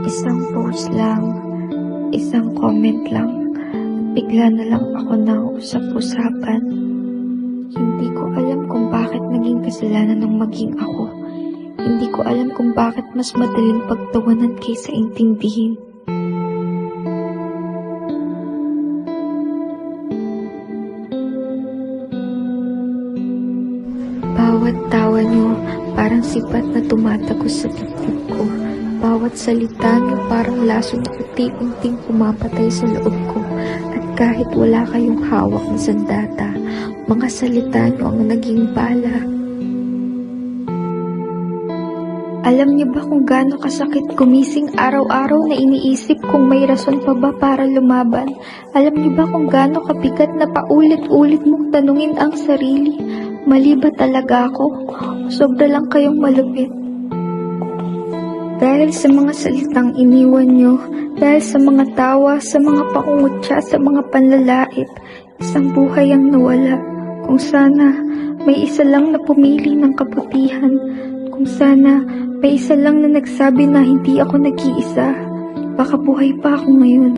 Isang post lang, isang comment lang, bigla na lang ako nausap-usapan. Hindi ko alam kung bakit naging kasalanan ng maging ako. Hindi ko alam kung bakit mas madaling pagtawanan kaysa intindihin. Bawat tawa niyo parang sipat na tumatagos sa dibdib ko. Bawat salita niyo parang laso na unti-unting pumapatay sa loob ko. At kahit wala kayong hawak na sandata, mga salita niyo ang naging bala. Alam niyo ba kung gaano kasakit gumising araw-araw na iniisip kung may rason pa ba para lumaban? Alam niyo ba kung gaano kabigat na paulit-ulit mong tanungin ang sarili? Mali ba talaga ako? Sobra lang kayong malupit. Dahil sa mga salitang iniwan nyo, dahil sa mga tawa, sa mga pangungutya, sa mga panlalait, isang buhay ang nawala. Kung sana may isa lang na pumili ng kabutihan, kung sana may isa lang na nagsabi na hindi ako nag-iisa, baka buhay pa ako ngayon.